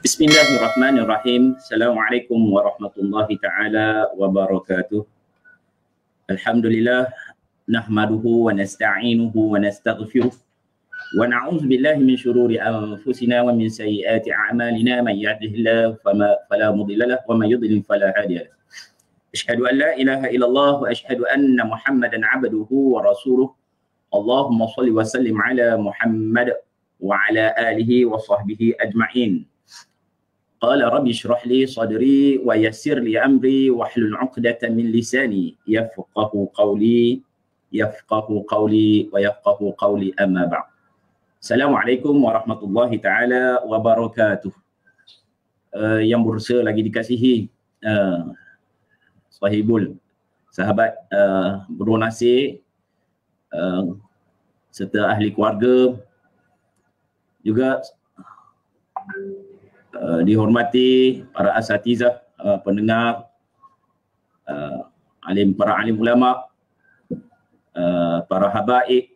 Bismillahirrahmanirrahim. Assalamualaikum warahmatullahi taala wabarakatuh. Alhamdulillah nahmaduhu wa nasta'inuhu wa nastaghfiruh wa na'udzu billahi min syururi anfusina wa min sayyiati a'malina man yahdihillahu fala mudilla lahu wa man yudlil fala hadiya lahu. Asyhadu an la ilaha illallah wa asyhadu anna Muhammadan 'abduhu wa rasuluh. Allahumma shalli wa sallim ala Muhammad wa ala alihi wa sahbihi ajma'in. Qala rabbi shrah li sadri wa yassir li amri wahlul 'uqdatam min lisani yafqahu qawli wa yafqahu qawli amma ba'd. Assalamualaikum warahmatullahi taala wabarakatuh. Yang berusaha lagi dikasihi sahibul sahabat bernasib serta ahli keluarga, juga dihormati para asatizah, pendengar, para alim ulama, para habaib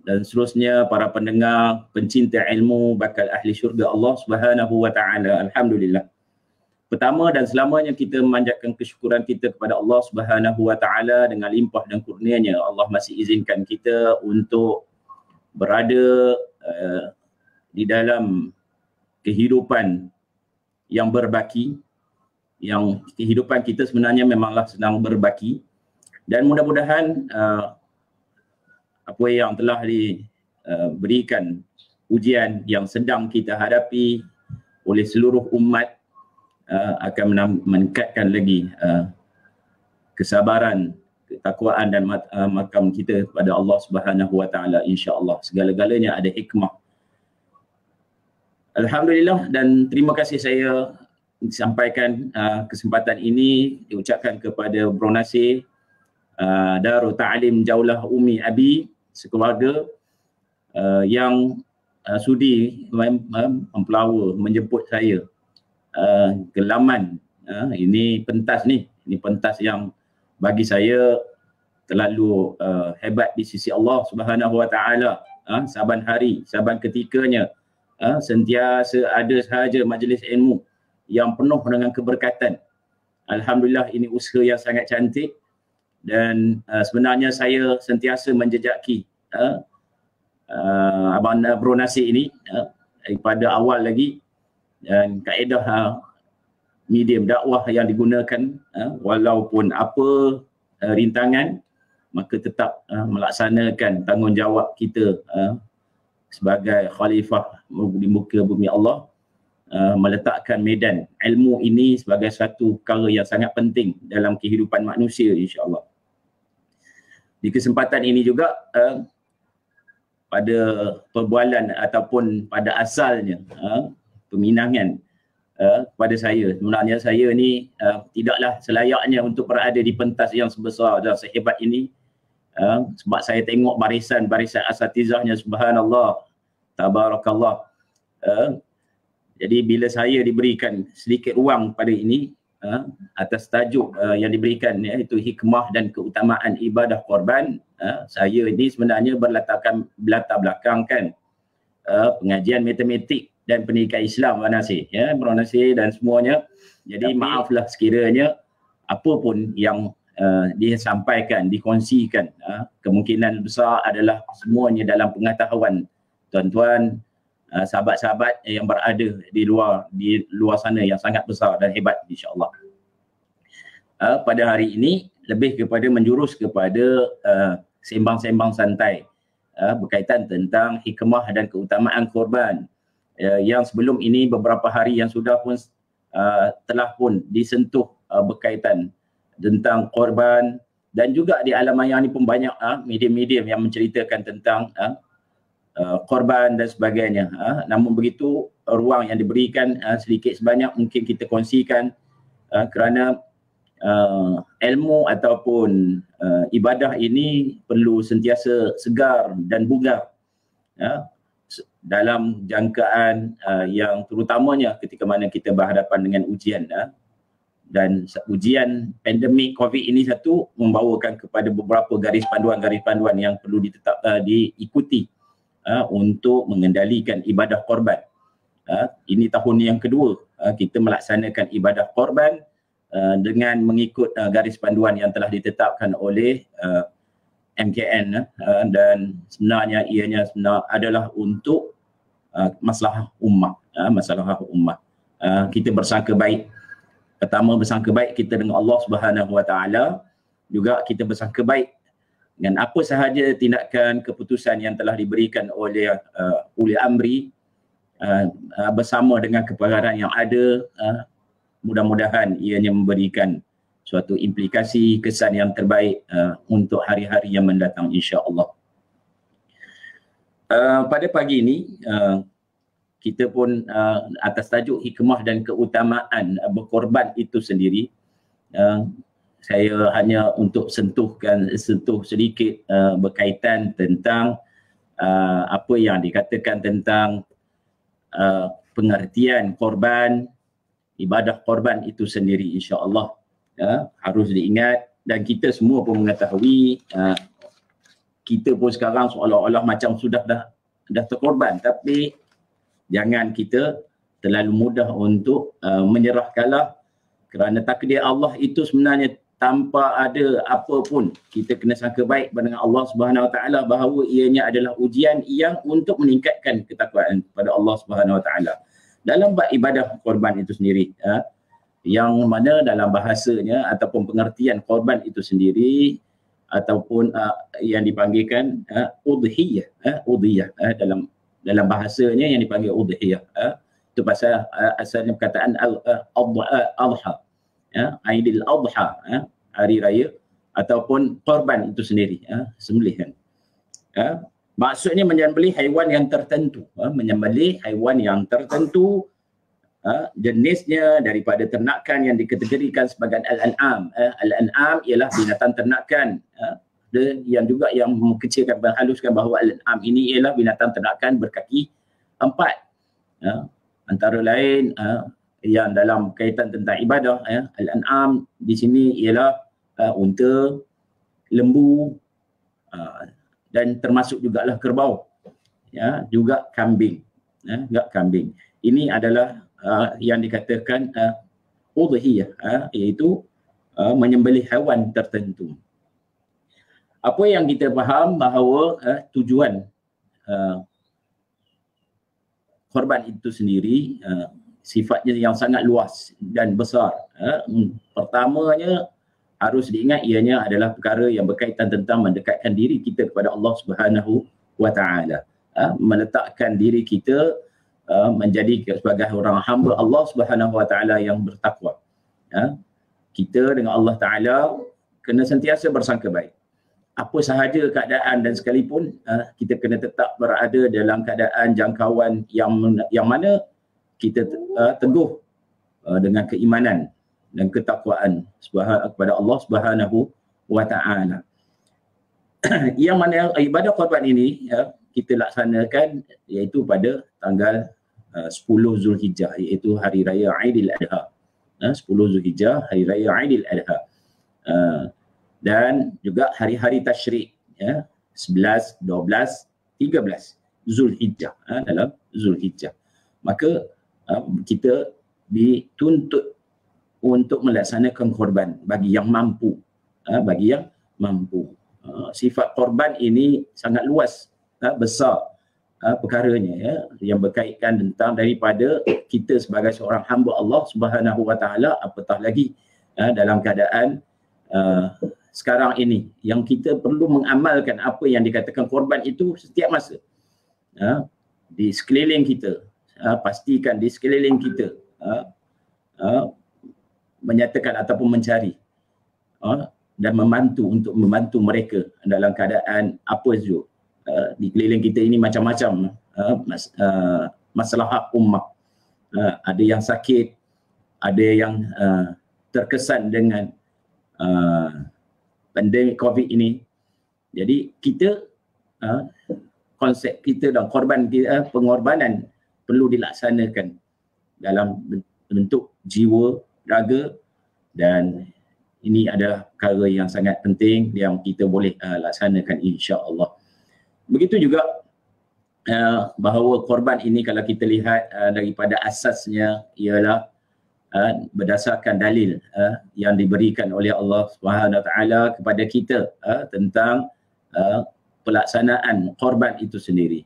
dan seterusnya, para pendengar, pencinta ilmu, bakal ahli syurga Allah Subhanahu wa taala. Alhamdulillah. Pertama dan selamanya kita memanjatkan kesyukuran kita kepada Allah Subhanahu wa taala dengan limpah dan kurnianya. Allah masih izinkan kita untuk berada di dalam kehidupan yang berbaki, yang kehidupan kita sebenarnya memanglah sedang berbaki, dan mudah-mudahan apa yang telah diberikan ujian yang sedang kita hadapi oleh seluruh umat akan meningkatkan lagi kesabaran, ketakwaan dan makam kita kepada Allah Subhanahu wa taala, insya-Allah. Segala-galanya ada hikmah. Alhamdulillah, dan terima kasih saya sampaikan kesempatan ini diucapkan kepada Bro Nasir, Darul Ta'lim Jaulah Umi Abi sekeluarga yang sudi mempelawa menjemput saya ke laman. Ini pentas ini pentas yang bagi saya terlalu hebat di sisi Allah Subhanahu wa taala. Saban hari, saban ketikanya sentiasa ada sahaja majlis ilmu yang penuh dengan keberkatan. Alhamdulillah, ini usaha yang sangat cantik, dan sebenarnya saya sentiasa menjejaki Abang Bro Nasir ini daripada awal lagi, dan kaedah medium dakwah yang digunakan, walaupun apa rintangan, maka tetap melaksanakan tanggungjawab kita sebagai khalifah di muka bumi Allah, meletakkan medan ilmu ini sebagai satu perkara yang sangat penting dalam kehidupan manusia, insya-Allah. Di kesempatan ini juga pada perbualan ataupun pada asalnya peminangan kepada saya, sebenarnya saya ni tidaklah selayaknya untuk berada di pentas yang sebesar dan sehebat ini, sebab saya tengok barisan-barisan asatizahnya, subhanallah, tabarakallah. Jadi bila saya diberikan sedikit ruang pada ini atas tajuk yang diberikan, iaitu hikmah dan keutamaan ibadah korban, saya ini sebenarnya berlatar belakangkan pengajian matematik dan pendidikan Islam, Bro Nasir, Bro Nasir dan semuanya. Jadi maaflah sekiranya apa pun yang disampaikan, dikongsikan, kemungkinan besar adalah semuanya dalam pengetahuan tuan-tuan, sahabat-sahabat yang berada di luar sana yang sangat besar dan hebat, insya-Allah. Pada hari ini lebih kepada menjurus kepada sembang-sembang santai berkaitan tentang hikmah dan keutamaan korban, yang sebelum ini beberapa hari yang sudah pun telah pun disentuh berkaitan tentang korban, dan juga di alam maya ni pun banyak medium-medium yang menceritakan tentang korban dan sebagainya. Namun begitu, ruang yang diberikan sedikit sebanyak mungkin kita kongsikan, kerana ilmu ataupun ibadah ini perlu sentiasa segar dan bugar dalam jangkaan yang terutamanya ketika mana kita berhadapan dengan ujian. Dan ujian pandemik COVID ini satu membawakan kepada beberapa garis panduan yang perlu diikuti untuk mengendalikan ibadah korban. Ini tahun yang kedua kita melaksanakan ibadah korban dengan mengikut garis panduan yang telah ditetapkan oleh MKN, dan sebenarnya ianya adalah untuk masalah ummah, kita bersangka baik. Pertama, bersangka baik kita dengan Allah Subhanahu Wa Taala, juga kita bersangka baik dengan apa sahaja tindakan keputusan yang telah diberikan oleh uli amri bersama dengan keperluan yang ada. Mudah-mudahan ianya memberikan suatu implikasi kesan yang terbaik untuk hari-hari yang mendatang, insya-Allah. Pada pagi ini kita pun atas tajuk hikmah dan keutamaan berkorban itu sendiri, saya hanya untuk sentuh sedikit berkaitan tentang apa yang dikatakan tentang pengertian korban, ibadah korban itu sendiri, insya-Allah. Harus diingat, dan kita semua pun mengetahui, kita pun sekarang seolah-olah macam sudah dah terkorban, tapi jangan kita terlalu mudah untuk menyerah kalah, kerana takdir Allah itu sebenarnya tanpa ada apa pun, kita kena sangka baik dengan Allah Subhanahu Wa Taala bahawa ianya adalah ujian yang untuk meningkatkan ketakwaan kepada Allah Subhanahu Wa Taala dalam bab ibadah korban itu sendiri, yang mana dalam bahasanya ataupun pengertian korban itu sendiri ataupun yang dipanggilkan udhiyah, dalam bahasanya yang dipanggil udhiyah, itu pasal asalnya perkataan adha, Aidil Adha, hari raya ataupun korban itu sendiri, sembelihan. Maksudnya menyembelih haiwan yang tertentu, jenisnya daripada ternakan yang dikategorikan sebagai al-an'am. Al-an'am ialah binatang ternakan, yang juga yang mengkecilkan, menghaluskan bahawa al-an'am ini ialah binatang ternakan berkaki 4. Antara lain yang dalam kaitan tentang ibadah, al-an'am di sini ialah unta, lembu, dan termasuk jugalah kerbau, juga kambing, kambing. Ini adalah yang dikatakan udhiyah, iaitu menyembelih haiwan tertentu. Apa yang kita faham bahawa tujuan korban itu sendiri sifatnya yang sangat luas dan besar. Pertamanya harus diingat ianya adalah perkara yang berkaitan tentang mendekatkan diri kita kepada Allah Subhanahu Wa Taala, meletakkan diri kita menjadi sebagai orang hamba Allah Subhanahu Wa Taala yang bertakwa. Kita dengan Allah Taala kena sentiasa bersangka baik. Apa sahaja keadaan dan sekalipun kita kena tetap berada dalam keadaan jangkauan yang mana kita teguh dengan keimanan dan ketakwaan kepada Allah Subhanahu Wa Taala. Yang mana ibadah korban ini kita laksanakan iaitu pada tanggal 10 Zulhijjah, iaitu hari raya Aidil Adha. 10 Zulhijjah, hari raya Aidil Adha. Dan juga hari-hari tasyrik, 11, 12, 13 Zulhijjah, dalam Zulhijjah. Maka kita dituntut untuk melaksanakan korban bagi yang mampu, sifat korban ini sangat luas, besar perkaranya, yang berkaitan tentang daripada kita sebagai seorang hamba Allah Subhanahu Wa Taala, apatah lagi dalam keadaan sekarang ini yang kita perlu mengamalkan apa yang dikatakan korban itu setiap masa. Di sekeliling kita, pastikan di sekeliling kita menyatakan ataupun mencari dan membantu mereka dalam keadaan apa saja. Di keliling kita ini macam-macam masalah ummah. Ada yang sakit, ada yang terkesan dengan pandemik COVID ini. Jadi kita konsep kita dan pengorbanan perlu dilaksanakan dalam bentuk jiwa, raga, dan ini adalah perkara yang sangat penting yang kita boleh laksanakan, insya-Allah. Begitu juga bahawa korban ini kalau kita lihat daripada asasnya ialah berdasarkan dalil yang diberikan oleh Allah Subhanahu Wa Taala kepada kita tentang pelaksanaan korban itu sendiri.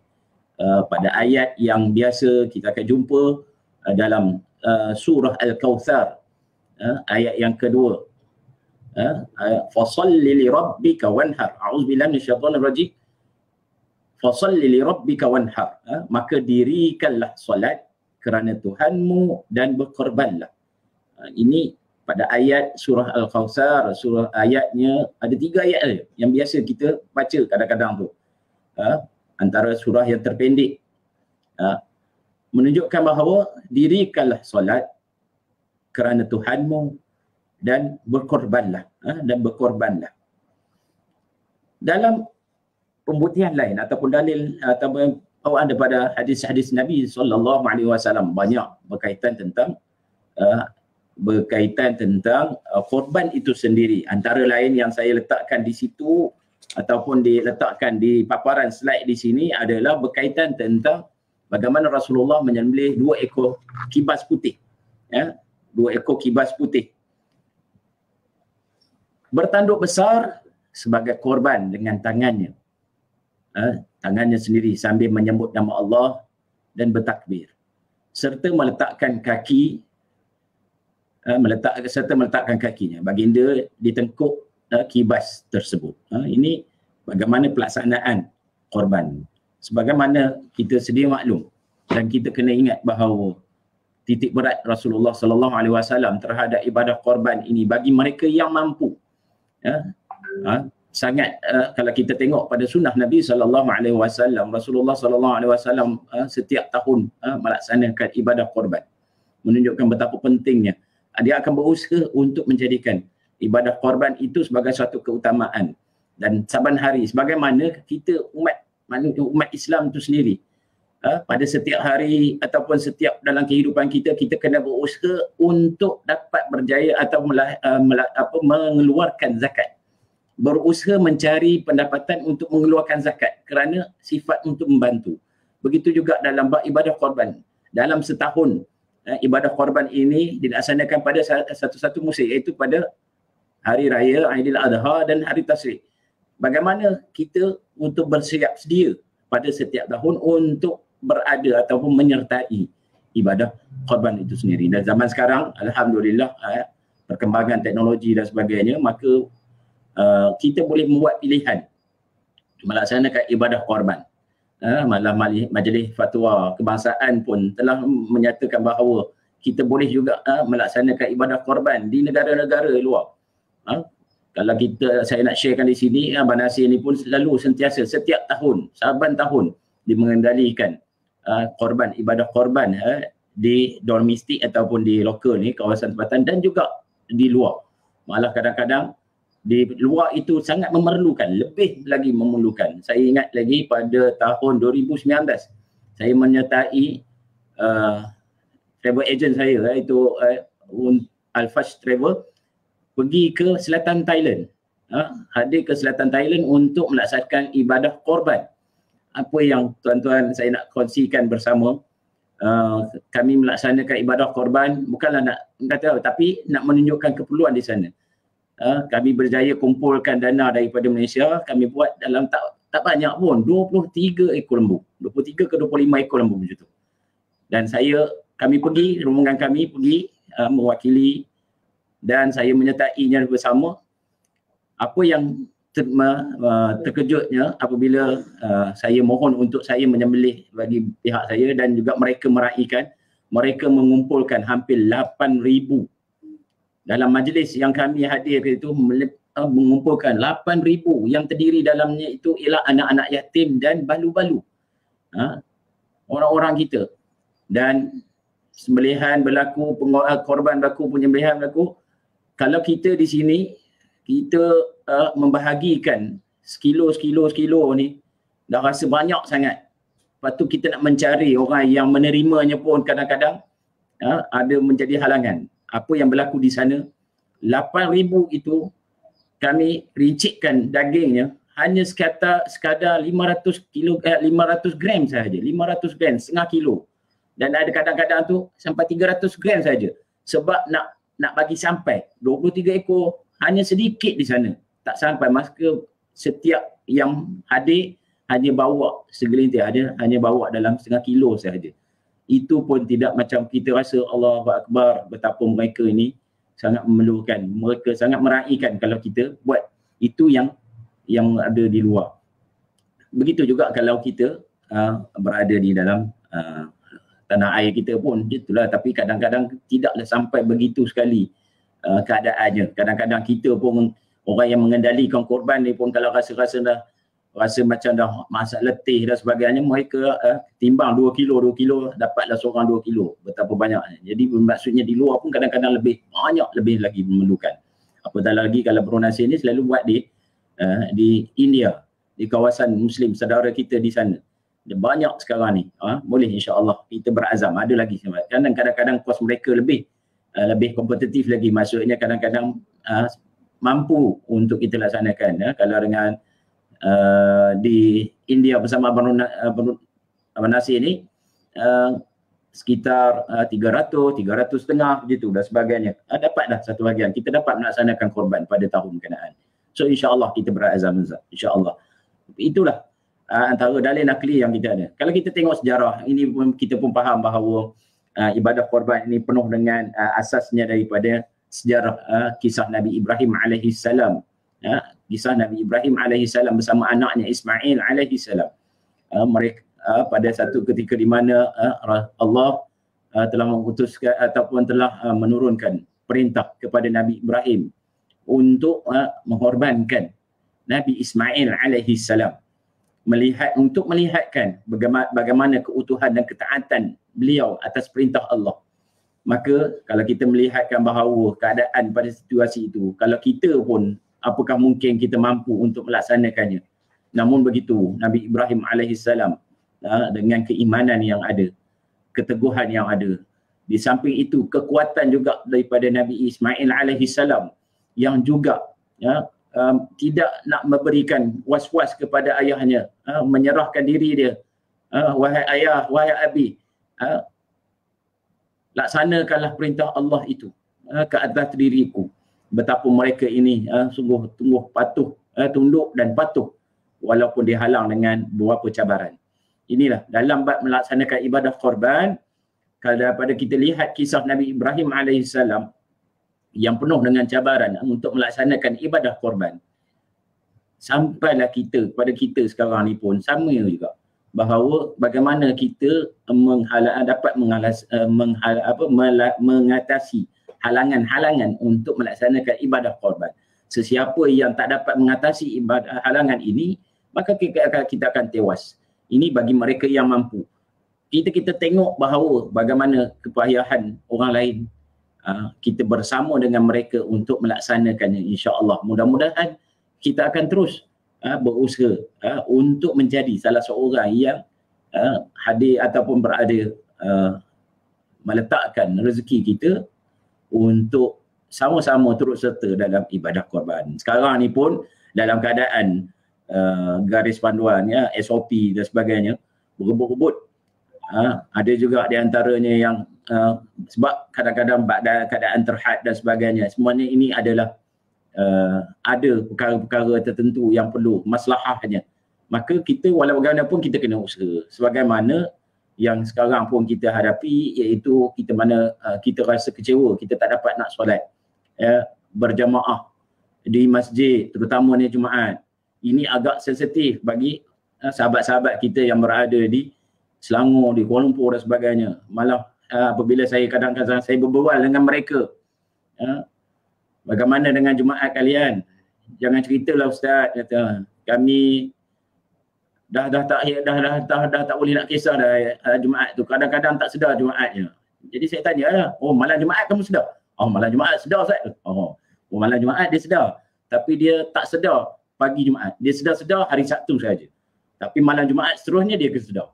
Pada ayat yang biasa kita akan jumpa dalam surah Al-Kautsar, ayat yang kedua, fasalli li rabbika wanhar, a'udzubillahi minasyaitonir rajim, fasalli li rabbika wanhar, maka dirikanlah solat kerana Tuhanmu dan berkorbanlah. Ini pada ayat surah Al-Kautsar. Surah ayatnya ada 3 ayat saja yang biasa kita baca kadang-kadang tu, antara surah yang terpendek, menunjukkan bahawa dirikanlah solat kerana Tuhanmu dan berkorbanlah, Dalam pembuktian lain ataupun dalil ataupun ada pada hadis-hadis Nabi SAW banyak berkaitan tentang korban itu sendiri. Antara lain yang saya letakkan di situ ataupun diletakkan di paparan slide di sini adalah berkaitan tentang bagaimana Rasulullah menyembelih 2 ekor kibas putih. 2 ekor kibas putih. Bertanduk besar sebagai korban dengan tangannya. Tangannya sendiri sambil menyebut nama Allah dan bertakbir. Serta meletakkan kakinya, baginda di tengkuk kibas tersebut. Ini bagaimana pelaksanaan korban. Sebagaimana kita sedia maklum dan kita kena ingat bahawa titik berat Rasulullah SAW terhadap ibadah korban ini bagi mereka yang mampu. Sangat kalau kita tengok pada sunnah Nabi SAW, Rasulullah SAW setiap tahun melaksanakan ibadah korban, menunjukkan betapa pentingnya. Dia akan berusaha untuk menjadikan ibadah korban itu sebagai suatu keutamaan. Dan saban hari, sebagaimana kita umat Islam itu sendiri, pada setiap hari ataupun setiap dalam kehidupan kita, kita kena berusaha untuk dapat berjaya atau mengeluarkan zakat. Berusaha mencari pendapatan untuk mengeluarkan zakat kerana sifat untuk membantu. Begitu juga dalam bab ibadah korban. Dalam setahun, ibadah korban ini dilaksanakan pada satu-satu musim, iaitu pada Hari Raya Aidil Adha dan Hari Tasyrik. Bagaimana kita untuk bersiap sedia pada setiap tahun untuk berada ataupun menyertai ibadah korban itu sendiri. Dan zaman sekarang, alhamdulillah, perkembangan teknologi dan sebagainya, maka kita boleh membuat pilihan melaksanakan ibadah korban. Malah Majlis Fatwa Kebangsaan pun telah menyatakan bahawa kita boleh juga melaksanakan ibadah korban di negara-negara luar. Kalau saya nak sharekan di sini, Abang Nasir ni pun selalu sentiasa setiap tahun, saban tahun dia mengendalikan korban, ibadah korban di domestik ataupun di lokal ni, kawasan tempatan, dan juga di luar. Malah kadang-kadang di luar itu sangat memerlukan, lebih lagi memerlukan. Saya ingat lagi pada tahun 2019, saya menyertai travel agent saya, itu Al-Fash Travel, pergi ke selatan Thailand. Hadir ke selatan Thailand untuk melaksanakan ibadah korban. Apa yang tuan-tuan saya nak kongsikan bersama, kami melaksanakan ibadah korban bukanlah nak kata, tapi nak menunjukkan keperluan di sana. Kami berjaya kumpulkan dana daripada Malaysia. Kami buat dalam tak banyak pun, 23 ekor lembu, 23 ke 25 ekor lembu macam tu. Dan kami pergi, rombongan kami pergi mewakili, dan saya menyertainya bersama. Apa yang terkejutnya apabila saya mohon untuk saya menyembelih bagi pihak saya, dan juga mereka meraihkan, mereka mengumpulkan hampir 8,000. Dalam majlis yang kami hadir itu mengumpulkan 8,000 yang terdiri dalamnya itu ialah anak-anak yatim dan balu-balu, orang-orang kita. Dan sembelihan berlaku, korban berlaku, penyembelihan berlaku. Kalau kita di sini, kita membahagikan sekilo ni, dah rasa banyak sangat. Lepas tu kita nak mencari orang yang menerimanya pun kadang-kadang ada menjadi halangan. Apa yang berlaku di sana, 8,000 itu kami rincikkan dagingnya hanya sekadar 500 gram sahaja, 500 gram, setengah kilo. Dan ada kadang-kadang tu sampai 300 gram saja. Sebab nak bagi sampai 23 ekor hanya sedikit di sana. Tak sampai, maka setiap yang hadir hanya bawa segelintir, hanya bawa dalam setengah kilo sahaja. Itu pun tidak macam kita rasa Allahu Akbar, betapa mereka ini sangat memerlukan. Mereka sangat meraihkan kalau kita buat itu yang ada di luar. Begitu juga kalau kita berada di dalam tanah air kita pun itulah, tapi kadang-kadang tidaklah sampai begitu sekali keadaannya. Kadang-kadang kita pun, orang yang mengendalikan korban ni pun kalau rasa macam dah masak letih dan sebagainya, mereka timbang 2 kilo dapatlah seorang 2 kilo. Betapa banyaknya. Jadi maksudnya di luar pun kadang-kadang lebih lagi memerlukan. Apatah lagi kalau Bronasi ni selalu buat di India, di kawasan Muslim saudara kita di sana. Dia banyak sekarang ni. Boleh insya-Allah kita berazam. Ada lagi kadang-kadang kos mereka lebih kompetitif lagi. Maksudnya kadang-kadang mampu untuk kita laksanakan. Kalau dengan di India bersama Bronasi ni sekitar 300-300 begitu dan sebagainya. Dapatlah satu bahagian. Kita dapat melaksanakan korban pada tahun berkenaan. So insya-Allah kita berazam, insya-Allah. Itulah antara dalil nakli yang kita ada. Kalau kita tengok sejarah, ini pun kita pun faham bahawa ibadah korban ini penuh dengan asasnya daripada sejarah kisah Nabi Ibrahim alaihi salam. Kisah Nabi Ibrahim alaihi salam bersama anaknya Ismail alaihi salam. Mereka pada satu ketika di mana Allah telah mengutuskan ataupun telah menurunkan perintah kepada Nabi Ibrahim untuk mengorbankan Nabi Ismail alaihi salam, untuk melihatkan bagaimana keutuhan dan ketaatan beliau atas perintah Allah. Maka kalau kita melihatkan bahawa keadaan pada situasi itu, kalau kita pun apakah mungkin kita mampu untuk melaksanakannya. Namun begitu Nabi Ibrahim alaihissalam dengan keimanan yang ada, keteguhan yang ada, di samping itu kekuatan juga daripada Nabi Ismail alaihissalam yang juga tidak nak memberikan was-was kepada ayahnya, menyerahkan diri dia. Wahai ayah, wahai abi, laksanakanlah perintah Allah itu ke atas diriku. Betapa mereka ini sungguh patuh, tunduk dan patuh walaupun dihalang dengan beberapa cabaran. Inilah dalam bab melaksanakan ibadah korban. Kalau daripada kita lihat kisah Nabi Ibrahim alaihissalam yang penuh dengan cabaran untuk melaksanakan ibadah korban, sampailah pada kita sekarang ni pun sama juga, bahawa bagaimana kita dapat mengatasi halangan-halangan untuk melaksanakan ibadah korban. Sesiapa yang tak dapat mengatasi halangan ini, maka kita akan tewas. Ini bagi mereka yang mampu. Kita tengok bahawa bagaimana kepayahan orang lain, kita bersama dengan mereka untuk melaksanakannya, insya-Allah. Mudah-mudahan kita akan terus berusaha untuk menjadi salah seorang yang hadir ataupun berada meletakkan rezeki kita untuk sama-sama turut serta dalam ibadah korban. Sekarang ni pun dalam keadaan garis panduannya, SOP dan sebagainya, berebut-rebut. Ada juga di antaranya yang sebab kadang-kadang keadaan terhad dan sebagainya. Semuanya ini adalah ada perkara-perkara tertentu yang perlu maslahahnya. Maka kita walau bagaimanapun kita kena usaha. Sebagaimana yang sekarang pun kita hadapi, iaitu kita rasa kecewa, kita tak dapat nak solat berjamaah di masjid, terutamanya Jumaat. Ini agak sensitif bagi sahabat-sahabat kita yang berada di Selangor, di Kuala Lumpur dan sebagainya. Malah apabila saya kadang-kadang saya berbual dengan mereka, bagaimana dengan Jumaat kalian? Jangan ceritalah Ustaz, kata kami dah tak boleh nak kisah dah Jumaat tu. Kadang-kadang tak sedar Jumaatnya. Jadi saya tanya lah, oh malam Jumaat kamu sedar? Oh malam Jumaat sedar Ustaz. Oh malam Jumaat dia sedar. Tapi dia tak sedar pagi Jumaat. Dia sedar hari Sabtu saja. Tapi malam Jumaat seterusnya dia akan sedar.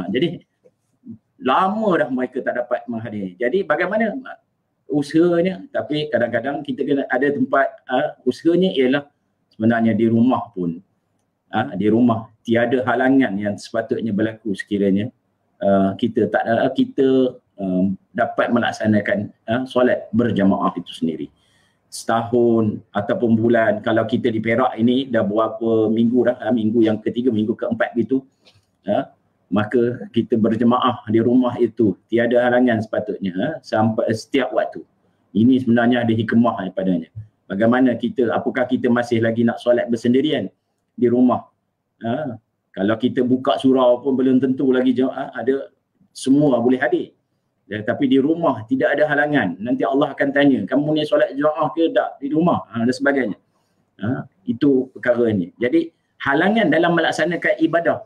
Jadi lama dah mereka tak dapat menghadiri. Jadi bagaimana usahanya? Tapi kadang-kadang kita kena ada tempat usahanya ialah sebenarnya di rumah pun. di rumah tiada halangan yang sepatutnya berlaku sekiranya kita dapat melaksanakan solat berjamaah itu sendiri. Setahun ataupun bulan, kalau kita di Perak ini dah berapa minggu dah, minggu yang ketiga, minggu keempat gitu, maka kita berjemaah di rumah itu tiada halangan sepatutnya sampai setiap waktu. Ini sebenarnya ada hikmah daripadanya. Bagaimana kita, apakah kita masih lagi nak solat bersendirian di rumah? Kalau kita buka surau pun belum tentu lagi ada semua boleh hadir. Tapi di rumah tidak ada halangan. Nanti Allah akan tanya, kamu ni solat jemaah ke tak di rumah? Dan sebagainya. Itu perkara ni. Jadi halangan dalam melaksanakan ibadah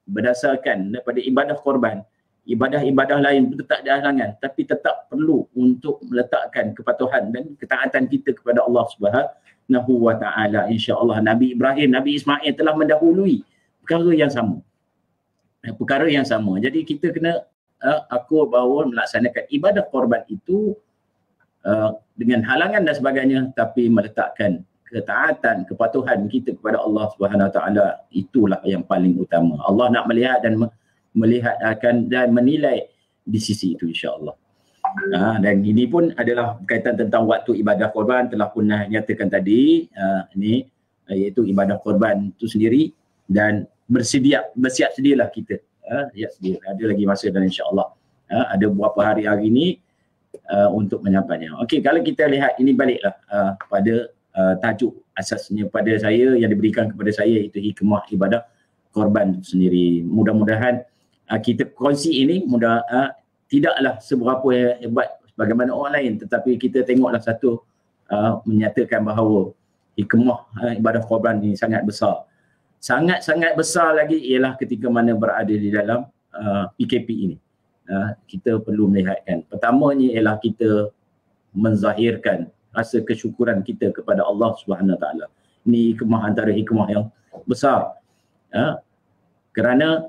berdasarkan daripada ibadah korban, ibadah-ibadah lain pun tak ada halangan, tapi tetap perlu untuk meletakkan kepatuhan dan ketaatan kita kepada Allah Subhanahu wa taala. Insya-Allah Nabi Ibrahim, Nabi Ismail telah mendahului perkara yang sama. Perkara yang sama. Jadi kita kena aku bahawa melaksanakan ibadah korban itu dengan halangan dan sebagainya, tapi meletakkan ketaatan, kepatuhan kita kepada Allah Subhanahu Wa Taala, itulah yang paling utama. Allah nak melihat dan menilai di sisi itu, insya-Allah. Dan ini pun adalah berkaitan tentang waktu ibadah korban, telah pun nyatakan tadi ini iaitu ibadah korban itu sendiri, dan bersiap sedialah kita. Ada lagi masa dan insya-Allah ada beberapa hari ini untuk menyampainya. Okey, kalau kita lihat ini baliklah pada tajuk asasnya pada saya yang diberikan kepada saya, itu hikmah ibadah korban itu sendiri. Mudah-mudahan kita kongsi ini tidaklah seberapa hebat bagaimana orang lain, tetapi kita tengoklah satu menyatakan bahawa hikmah ibadah korban ini sangat besar. Sangat-sangat besar lagi ialah ketika mana berada di dalam PKP ini. Kita perlu melihatkan. Pertamanya ialah kita menzahirkan rasa kesyukuran kita kepada Allah Subhanahu Wa Taala. Ini hikmah antara hikmah yang besar. Kerana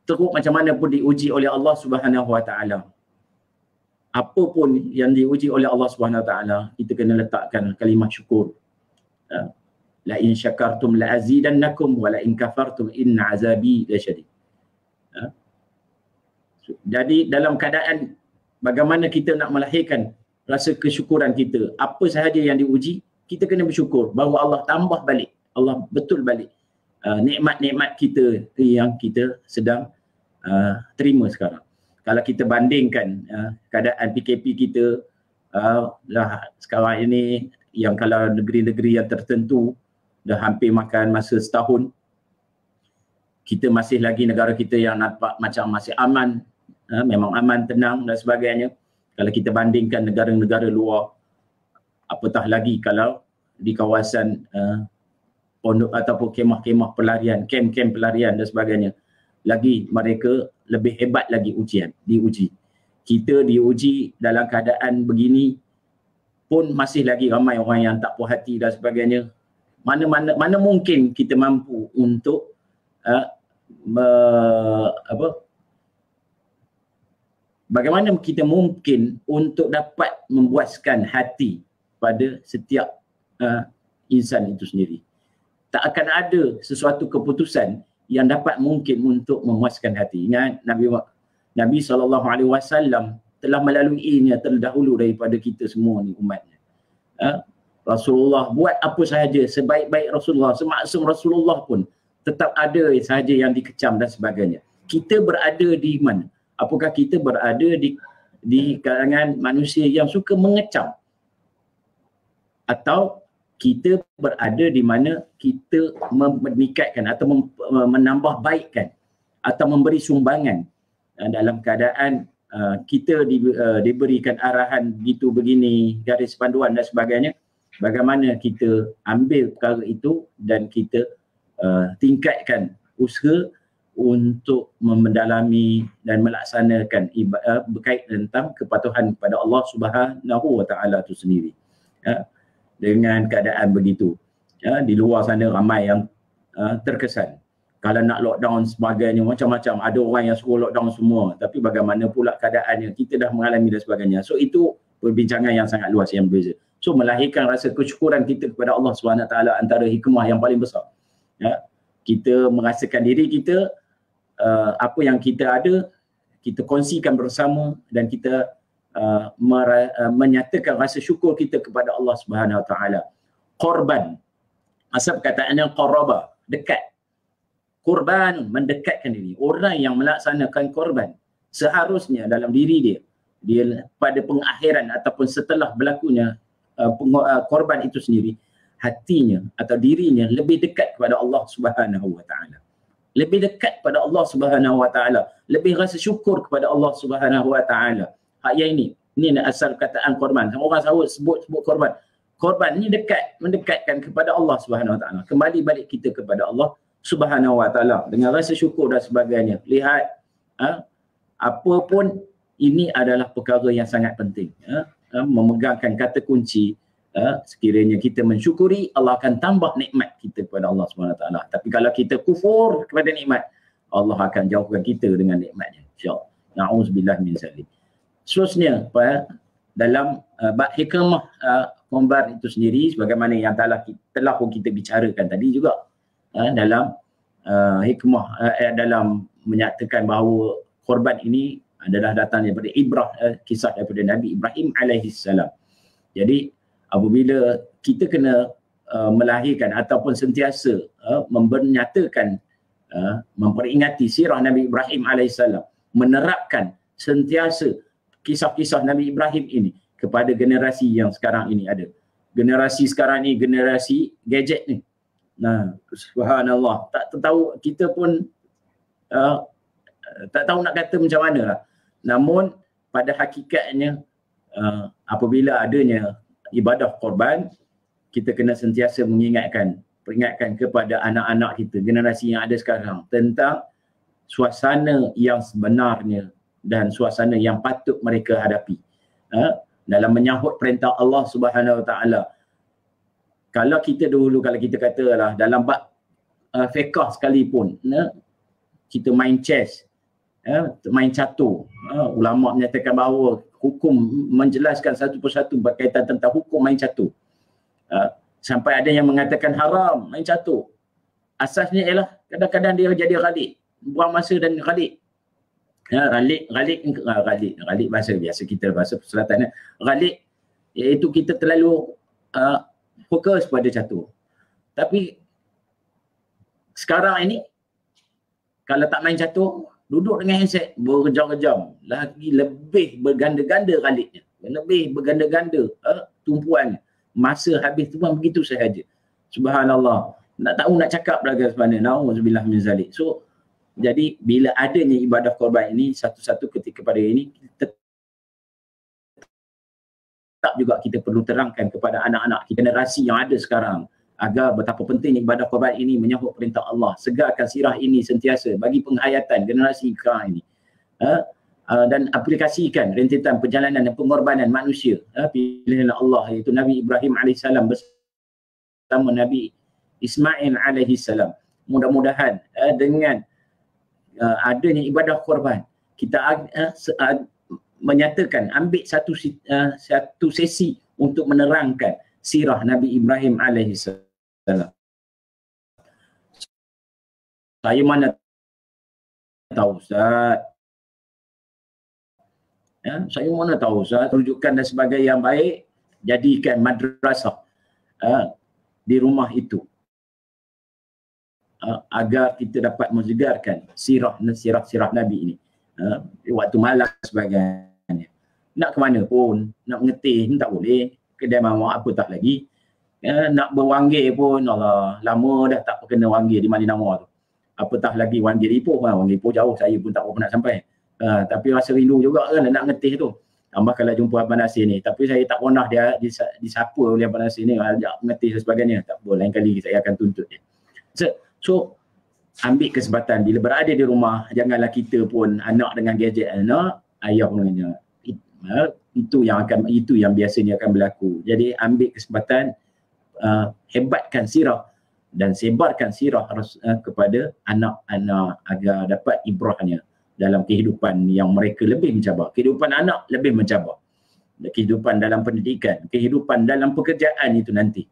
teruk macam mana pun diuji oleh Allah Subhanahu Wa Taala. Apa pun yang diuji oleh Allah Subhanahu Wa Taala, kita kena letakkan kalimah syukur. La in syakartum la azidannakum wa la in kafartum inna azabi lasyadid. Jadi dalam keadaan bagaimana kita nak melahirkan rasa kesyukuran kita, apa sahaja yang diuji, kita kena bersyukur bahawa Allah tambah balik, Allah betul balik nikmat-nikmat kita yang kita sedang terima sekarang. Kalau kita bandingkan keadaan PKP kita sekarang ini, yang kalau negeri-negeri yang tertentu dah hampir makan masa setahun, kita masih lagi negara kita yang nampak macam masih aman, memang aman, tenang dan sebagainya. Kalau kita bandingkan negara-negara luar, apatah lagi kalau di kawasan pondok ataupun kemah-kemah pelarian, kem-kem pelarian dan sebagainya, lagi mereka lebih hebat lagi diuji. Kita diuji dalam keadaan begini pun masih lagi ramai orang yang tak puas hati dan sebagainya. Mana mungkin kita mampu untuk bagaimana kita mungkin untuk dapat memuaskan hati pada setiap insan itu sendiri. Tak akan ada sesuatu keputusan yang dapat mungkin untuk memuaskan hati. Ingat Nabi SAW telah melaluinya terdahulu daripada kita semua ni umatnya. Rasulullah buat apa sahaja, sebaik-baik Rasulullah, semaksum Rasulullah pun tetap ada sahaja yang dikecam dan sebagainya. Kita berada di mana? Apakah kita berada di kalangan manusia yang suka mengecam? Atau kita berada di mana kita meningkatkan atau menambah baikkan atau memberi sumbangan dalam keadaan kita diberikan arahan gitu begini, garis panduan dan sebagainya. Bagaimana kita ambil perkara itu dan kita tingkatkan usaha untuk mendalami dan melaksanakan berkait tentang kepatuhan kepada Allah Subhanahu Wa Taala itu sendiri. Dengan keadaan begitu, di luar sana ramai yang terkesan kalau nak lockdown sebagainya, macam-macam, ada orang yang suruh lockdown semua, tapi bagaimana pula keadaannya, kita dah mengalami dan sebagainya. So itu perbincangan yang sangat luas yang berbeza. So melahirkan rasa kesyukuran kita kepada Allah SWT antara hikmah yang paling besar. Ya. Kita merasakan diri kita, apa yang kita ada, kita kongsikan bersama dan kita menyatakan rasa syukur kita kepada Allah Subhanahu Wa Taala. Korban, asal perkataannya qaraba, dekat. Korban, mendekatkan diri. Orang yang melaksanakan korban seharusnya dalam diri dia pada pengakhiran ataupun setelah berlakunya korban itu sendiri, hatinya atau dirinya lebih dekat kepada Allah Subhanahu Wa Taala. Lebih dekat kepada Allah Subhanahu Wa Taala, lebih rasa syukur kepada Allah Subhanahu Wa Taala. Yang ini asal kataan korban. Orang sebut korban. Korban ni mendekatkan kepada Allah Subhanahu Wa Taala. Kembali balik kita kepada Allah Subhanahu Wa Taala dengan rasa syukur dan sebagainya. Lihat, apa pun ini adalah perkara yang sangat penting. Memegangkan kata kunci. Sekiranya kita mensyukuri, Allah akan tambah nikmat kita kepada Allah SWT. Tapi kalau kita kufur kepada nikmat, Allah akan jauhkan kita dengan nikmatnya, insya-Allah. Na'udzubillah min zalik. Seterusnya, dalam bab hikmah korban itu sendiri, sebagaimana yang telah pun kita bicarakan tadi juga, dalam hikmah dalam menyatakan bahawa korban ini adalah datang daripada kisah daripada Nabi Ibrahim alaihissalam. Jadi apabila kita kena melahirkan ataupun sentiasa mempernyatakan, memperingati sirah Nabi Ibrahim alaihissalam, menerapkan sentiasa kisah-kisah Nabi Ibrahim ini kepada generasi yang sekarang ini ada. Generasi sekarang ni generasi gadget ni. Nah, subhanallah, tak tahu, kita pun tak tahu nak kata macam mana lah. Namun pada hakikatnya apabila adanya ibadah korban, kita kena sentiasa peringatkan kepada anak-anak kita, generasi yang ada sekarang, tentang suasana yang sebenarnya dan suasana yang patut mereka hadapi dalam menyahut perintah Allah Subhanahu Wa Taala. Kalau kita dulu, kalau kita katalah dalam bab fiqh sekalipun, kita main chess, main catur, ulama menyatakan bahawa hukum menjelaskan satu persatu berkaitan tentang hukum main catur. Sampai ada yang mengatakan haram main catur. Asasnya ialah kadang-kadang dia jadi ghalib, buang masa dan ghalib. Ghalib bahasa biasa kita, bahasa Selatan. Ghalib iaitu kita terlalu fokus pada catur. Tapi sekarang ini kalau tak main catur, duduk dengan handset berjam-jam, lagi lebih berganda-ganda ghalibnya, lebih berganda-ganda tumpuannya. Masa habis tu pun begitu sahaja. Subhanallah. Nak tahu nak cakap lagi sebenarnya. Na'udzubillah min zalik. So jadi bila adanya ibadah korban ini, satu-satu ketika pada ini, tetap juga kita perlu terangkan kepada anak-anak generasi yang ada sekarang agar betapa pentingnya ibadah korban ini menyahut perintah Allah. Segarkan sirah ini sentiasa bagi penghayatan generasi sekarang ini. Dan aplikasikan rentetan perjalanan dan pengorbanan manusia, pilihan Allah, iaitu Nabi Ibrahim AS bersama Nabi Ismail AS. Mudah-mudahan dengan adanya ibadah korban, kita menyatakan, ambil satu sesi untuk menerangkan sirah Nabi Ibrahim AS. Saya mana tahu, Ustaz. Saya mana tahu, Ustaz. Rujukan dan sebagainya yang baik, jadikan madrasah di rumah itu, agar kita dapat mensegarkan sirah Nabi ini. Waktu malam sebagainya. Nak ke mana pun, nak mengetih tak boleh. Kedai mamak apa tak lagi. Nak berwanggir pun, Allah, lama dah tak kena wanggir di Madinah tu. Apatah lagi wanggir Ipoh. Wanggir Ipoh jauh, saya pun tak pernah sampai. Tapi rasa rindu juga kan nak ngetih tu. Tambah kalau jumpa Abang Nasir ni. Tapi saya tak pernah dia disapa oleh Abang Nasir ni, ajak ngetih dan sebagainya. Tak boleh, lain kali saya akan tuntut dia. So ambil kesempatan bila berada di rumah, janganlah kita pun anak dengan gadget anak, ayah pun dengan itu yang biasanya akan berlaku. Jadi ambil kesempatan, hebatkan sirah dan sebarkan sirah kepada anak-anak agar dapat ibrahnya dalam kehidupan yang mereka lebih mencabar. Kehidupan anak lebih mencabar. kehidupan dalam pendidikan, kehidupan dalam pekerjaan itu nanti.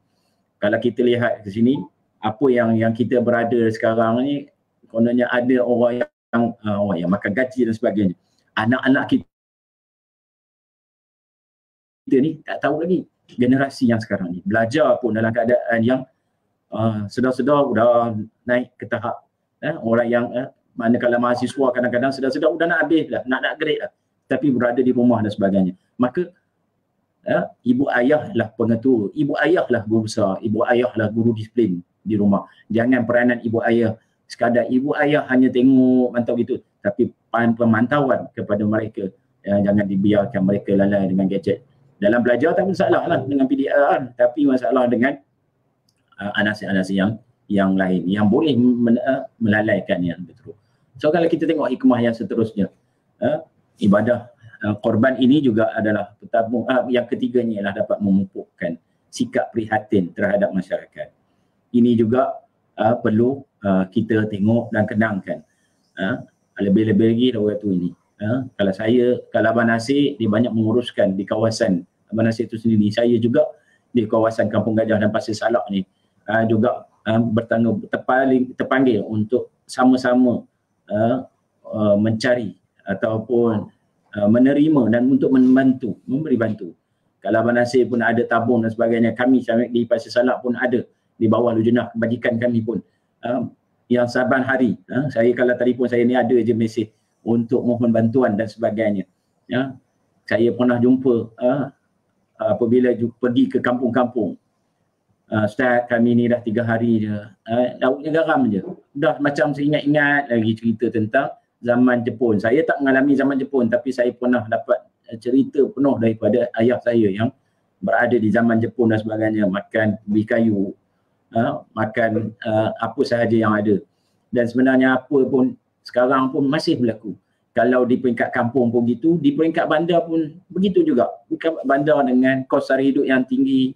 Kalau kita lihat ke sini, apa yang kita berada sekarang ni, kononnya ada orang yang makan gaji dan sebagainya. Anak-anak kita ni tak tahu lagi. Generasi yang sekarang ni belajar pun dalam keadaan yang sedar-sedar dah naik ke tahap orang yang manakala mahasiswa kadang-kadang sedar-sedar dah nak habis dah, nak grade dah, tapi berada di rumah dan sebagainya. Maka ibu ayah lah pengetua, ibu ayah lah guru besar, ibu ayah lah guru disiplin di rumah. Jangan peranan ibu ayah sekadar ibu ayah hanya tengok mantau gitu, tapi pemantauan kepada mereka. Jangan dibiarkan mereka lalai dengan gadget. Dalam belajar tak masalah lah dengan PDR, tapi masalah dengan anasi-anasi yang lain yang boleh melalaikan yang betul. So kalau kita tengok hikmah yang seterusnya, ibadah korban ini juga adalah petabung. Yang ketiganya ialah dapat memupukkan sikap prihatin terhadap masyarakat. Ini juga perlu kita tengok dan kenangkan. Lebih-lebih lagi waktu ini. Kalau Abang Nasir, dia banyak menguruskan di kawasan Abang Nasir itu sendiri. Saya juga di kawasan Kampung Gajah dan Pasir Salak ni juga terpanggil untuk sama-sama mencari ataupun menerima dan untuk membantu, memberi bantu. Kalau Abang Nasir pun ada tabung dan sebagainya, kami di Pasir Salak pun ada di bawah Lujnah Kebajikan kami pun yang saban hari saya kalau telefon saya ni ada je mesej untuk mohon bantuan dan sebagainya. Saya pernah jumpa apabila pergi ke kampung-kampung. Ustaz, kami ni dah 3 hari je, lauknya garam je. Dah macam saya ingat-ingat lagi cerita tentang zaman Jepun. Saya tak mengalami zaman Jepun, tapi saya pernah dapat cerita penuh daripada ayah saya yang berada di zaman Jepun dan sebagainya. Makan ubi kayu, makan apa sahaja yang ada. Dan sebenarnya apa pun sekarang pun masih berlaku. Kalau di peringkat kampung pun begitu, di peringkat bandar pun begitu juga. Bukan bandar dengan kos sara hidup yang tinggi,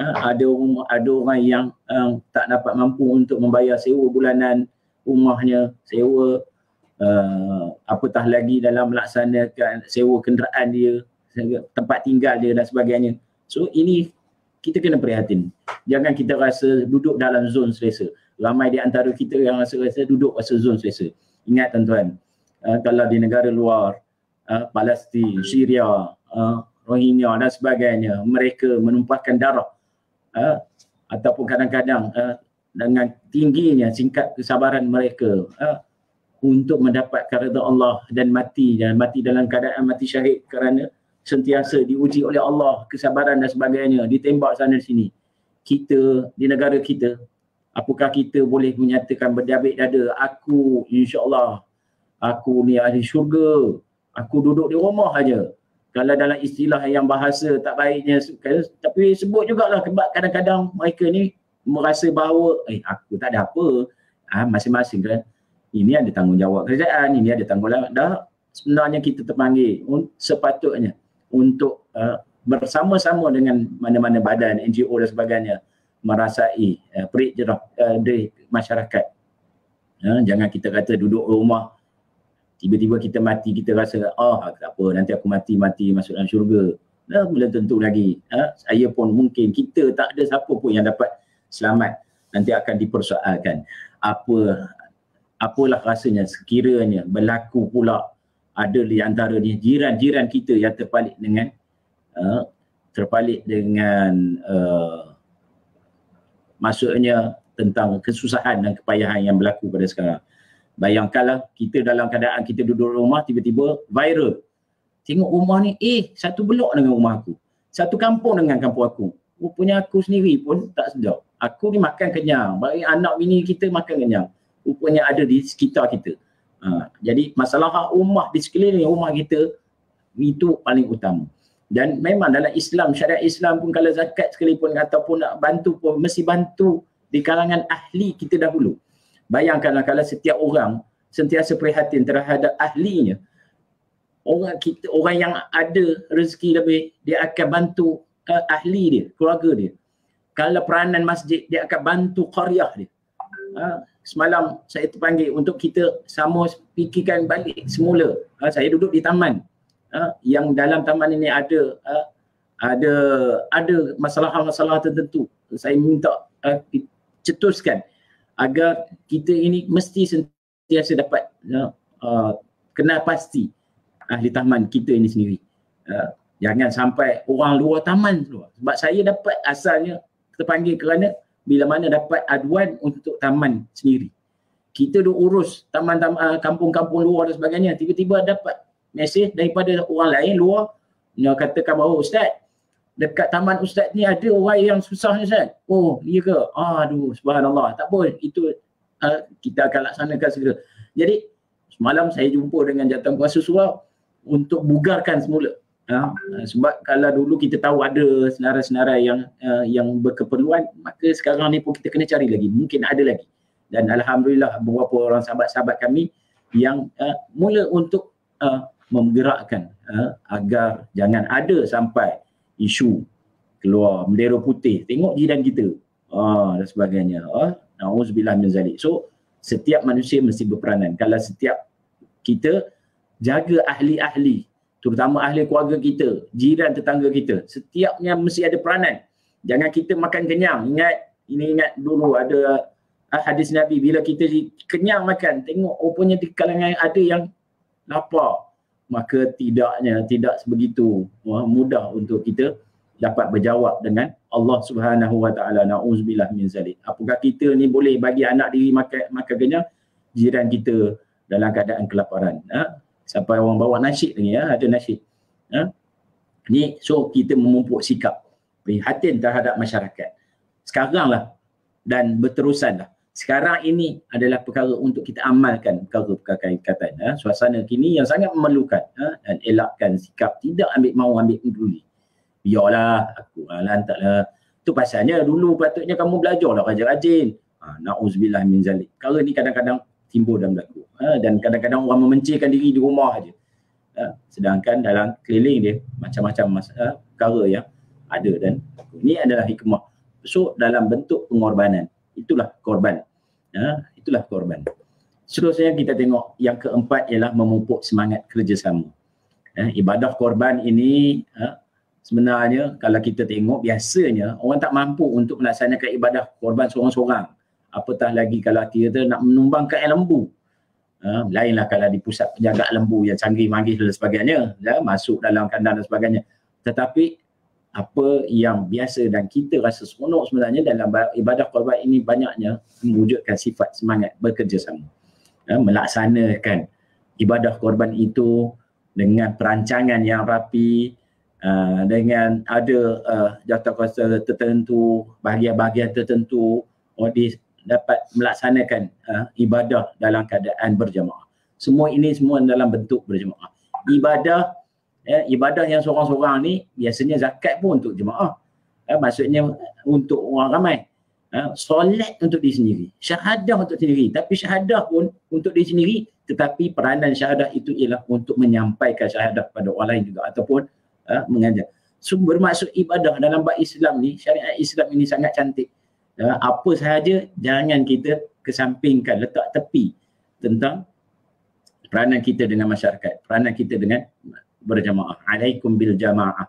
ada orang yang tak dapat mampu untuk membayar sewa bulanan rumahnya, sewa apatah lagi dalam melaksanakan sewa kenderaan dia, tempat tinggal dia dan sebagainya. So ini kita kena prihatin. Jangan kita rasa duduk dalam zon selesa. Ramai di antara kita yang rasa duduk rasa zon selesa. Ingat tuan-tuan, kalau di negara luar, Palestin, Syria, Rohingya dan sebagainya, mereka menumpahkan darah ataupun kadang-kadang dengan tingginya tingkat kesabaran mereka untuk mendapatkan redha Allah dan mati dalam keadaan mati syahid kerana sentiasa diuji oleh Allah kesabaran dan sebagainya, ditembak sana sini. Kita di negara kita, apakah kita boleh menyatakan berdabik dada, aku insya-Allah aku ni ahli syurga, aku duduk di rumah aja. Kalau dalam istilah yang bahasa tak baiknya, tapi sebut jugalah, sebab kadang-kadang mereka ni merasa bahawa aku tak ada apa. Masing-masing kan, ini ada tanggungjawab kerajaan, ini ada tanggungjawab. Dah sebenarnya kita terpanggil sepatutnya untuk bersama-sama dengan mana-mana badan, NGO dan sebagainya merasai perik jerah dari masyarakat. Jangan kita kata duduk rumah, tiba-tiba kita mati, kita rasa tak apa, nanti aku mati masuk dalam syurga. Belum tentu lagi. Saya pun mungkin, kita tak ada siapa pun yang dapat selamat. Nanti akan dipersoalkan. Apalah rasanya sekiranya berlaku pula ada di antara jiran-jiran kita yang terpalit dengan maksudnya tentang kesusahan dan kepayahan yang berlaku pada sekarang. Bayangkanlah kita dalam keadaan kita duduk rumah, tiba-tiba viral. Tengok rumah ni, satu blok dengan rumah aku, satu kampung dengan kampung aku. Rupanya aku sendiri pun tak sedar. Aku ni makan kenyang, bagi anak bini kita makan kenyang. Rupanya ada di sekitar kita. Jadi masalah rumah di sekeliling rumah kita itu paling utama. Dan memang dalam Islam, syariat Islam pun kalau zakat sekalipun ataupun nak bantu pun mesti bantu di kalangan ahli kita dahulu. Bayangkanlah kalau setiap orang sentiasa prihatin terhadap ahlinya. Orang yang ada rezeki lebih, dia akan bantu ahli dia, keluarga dia. Kalau peranan masjid, dia akan bantu qaryah dia. Semalam saya terpanggil untuk kita sama fikirkan balik semula. Saya duduk di taman. Yang dalam taman ini ada ada masalah-masalah tertentu, saya minta cetuskan agar kita ini mesti sentiasa dapat kenal pasti ahli taman kita ini sendiri. Jangan sampai orang luar taman keluar. Sebab saya dapat asalnya terpanggil kerana bila mana dapat aduan untuk taman sendiri. Kita duk urus taman-taman kampung-kampung luar dan sebagainya, tiba-tiba dapat mesej daripada orang lain luar yang katakan bahawa Ustaz, dekat taman Ustaz ni ada orang yang susah ni Ustaz. Oh, iya ke? Aduh, subhanallah. Tak apa, itu kita akan laksanakan segera. Jadi semalam saya jumpa dengan Jawatankuasa Surau untuk bugarkan semula. Sebab kalau dulu kita tahu ada senarai-senarai yang berkeperluan, maka sekarang ni pun kita kena cari lagi. Mungkin ada lagi. Dan alhamdulillah beberapa orang sahabat-sahabat kami yang mula untuk menggerakkan agar jangan ada sampai isu keluar bendera putih, tengok jiran kita dan sebagainya. Na'udzubillah min zalik. So setiap manusia mesti berperanan. Kalau setiap kita jaga ahli-ahli, terutama ahli keluarga kita, jiran tetangga kita, setiapnya mesti ada peranan. Jangan kita makan kenyang. Ingat dulu ada hadis Nabi, bila kita kenyang makan, tengok rupanya di kalangan ada yang lapar, maka tidak sebegitu mudah untuk kita dapat berjawab dengan Allah Subhanahu wa taala. Na'udzubillah min zalik. Apakah kita ni boleh bagi anak diri makan kenyang, jiran kita dalam keadaan kelaparan? Sampai orang bawa nasyid lagi, ada nasyid. Ni so kita memupuk sikap prihatin terhadap masyarakat. Sekarang lah dan berterusan lah. Sekarang ini adalah perkara untuk kita amalkan perkara-perkara kaitan. Suasana kini yang sangat memerlukan dan elakkan sikap tidak ambil mahu ambil peduli. Biarlah aku lantaklah. Tu pasalnya dulu patutnya kamu belajarlah rajin-rajin. Na'udzubillah min zalik. Perkara ni kadang-kadang timbul dalam berlaku. Dan kadang-kadang orang memencilkan diri di rumah saja. Sedangkan dalam keliling dia macam-macam perkara yang ada dan ini adalah hikmah. So dalam bentuk pengorbanan. Itulah korban. Itulah korban. Seterusnya kita tengok yang keempat ialah memupuk semangat kerjasama. Ibadah korban ini sebenarnya kalau kita tengok biasanya orang tak mampu untuk melaksanakan ibadah korban seorang-seorang. Apatah lagi kalau kita nak menumbangkan lembu. Lainlah kalau di pusat penjaga lembu yang canggih manggih dan sebagainya, masuk dalam kandang dan sebagainya. Tetapi apa yang biasa dan kita rasa seronok sebenarnya dalam ibadah korban ini banyaknya mewujudkan sifat semangat bekerjasama. Melaksanakan ibadah korban itu dengan perancangan yang rapi, dengan ada jawatankuasa tertentu, bahagian-bahagian tertentu, dapat melaksanakan ibadah dalam keadaan berjamaah. Semua ini semua dalam bentuk berjamaah. Ibadah yang seorang-seorang ni biasanya zakat pun untuk jemaah. Maksudnya untuk orang ramai. Solat untuk diri sendiri. Syahadah untuk diri sendiri. Tapi syahadah pun untuk diri sendiri. Tetapi peranan syahadah itu ialah untuk menyampaikan syahadah pada orang lain juga. Ataupun mengajar. So bermaksud ibadah dalam bab Islam ni, syariat Islam ini sangat cantik. Apa sahaja jangan kita kesampingkan, letak tepi tentang peranan kita dengan masyarakat. Peranan kita dengan berjamaah. Alaikum bil jamaah.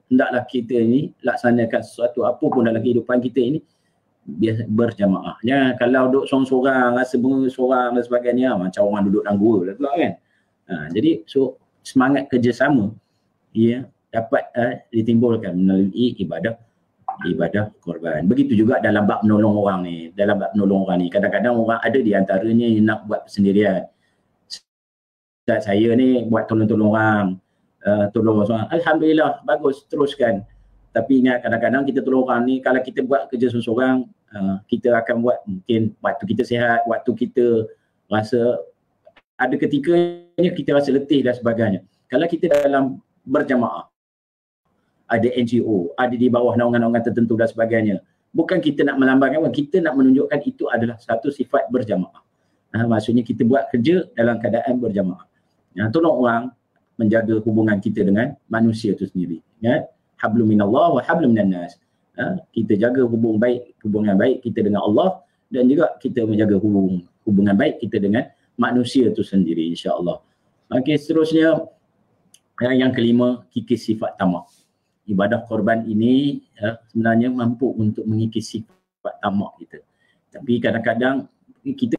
Hendaklah kita ni laksanakan sesuatu apa pun dalam kehidupan kita ini biasa berjamaah. Jangan kalau duduk sorang-sorang, rasa seorang dan sebagainya, macam orang duduk dalam gua lah pula kan. Jadi so semangat kerjasama dapat ditimbulkan melalui ibadah korban. Begitu juga dalam bab menolong orang ni. Dalam bab menolong orang ni, kadang-kadang orang ada di antaranya yang nak buat persendirian. Saya ni buat tolong-tolong orang, alhamdulillah bagus, teruskan. Tapi ingat kadang-kadang kita tolong orang ni, kalau kita buat kerja seorang-seorang, kita akan buat mungkin waktu kita sihat, waktu kita rasa ada ketikanya kita rasa letih dan sebagainya. Kalau kita dalam berjamaah, ada NGO, ada di bawah naungan-naungan tertentu dan sebagainya, bukan kita nak melambangkan, kita nak menunjukkan itu adalah satu sifat berjamaah. Maksudnya kita buat kerja dalam keadaan berjamaah. Tolong orang menjaga hubungan kita dengan manusia itu sendiri. Hablum minallah wa hablum minan nas. Kita jaga hubungan baik kita dengan Allah dan juga kita menjaga hubungan baik kita dengan manusia itu sendiri, insya-Allah. Okey, seterusnya yang kelima, kikis sifat tamak. ibadah korban ini sebenarnya mampu untuk mengikis sifat tamak kita. Tapi kadang-kadang kita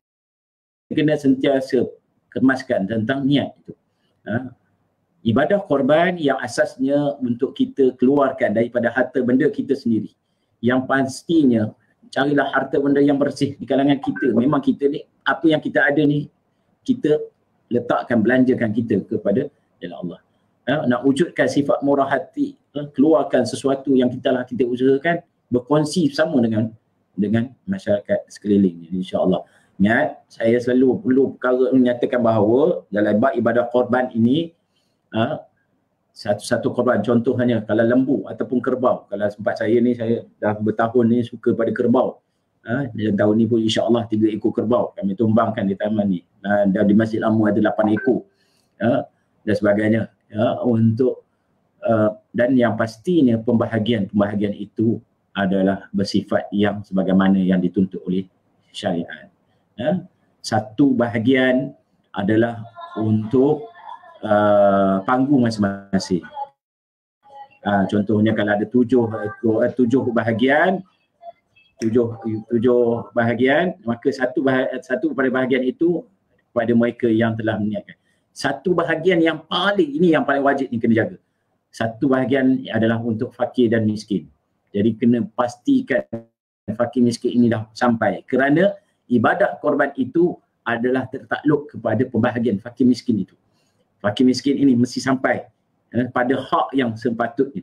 kena sentiasa kemaskan tentang niat itu. Ibadah korban yang asasnya untuk kita keluarkan daripada harta benda kita sendiri. Yang pastinya carilah harta benda yang bersih di kalangan kita. Memang kita ni, apa yang kita ada ni, kita letakkan, belanjakan kita kepada jalan Allah. Nak wujudkan sifat murah hati, keluarkan sesuatu yang kita usahakan, berkongsi sama dengan masyarakat sekeliling, insya-Allah. Ingat, saya selalu perlu perkara menyatakan bahawa dalam bab ibadah korban ini, satu-satu korban, contohnya kalau lembu ataupun kerbau. Kalau sempat saya ni, saya dah bertahun ni suka pada kerbau. Dan tahun ni pun insya-Allah 3 ekor kerbau kami tumbangkan di taman ni. Dan di Masjid Amu ada 8 ekor. Dan sebagainya. Untuk dan yang pastinya pembahagian itu adalah bersifat yang sebagaimana yang dituntut oleh syariat. Satu bahagian adalah untuk panggung masing-masing. Contohnya kalau ada 7 bahagian, 7 bahagian, maka satu pada bahagian itu kepada mereka yang telah meniatkan. Satu bahagian yang paling wajib ni kena jaga. Satu bahagian adalah untuk fakir dan miskin. Jadi kena pastikan fakir miskin ini dah sampai, kerana ibadah korban itu adalah tertakluk kepada pembahagian fakir miskin itu. Fakir miskin ini mesti sampai pada hak yang sepatutnya.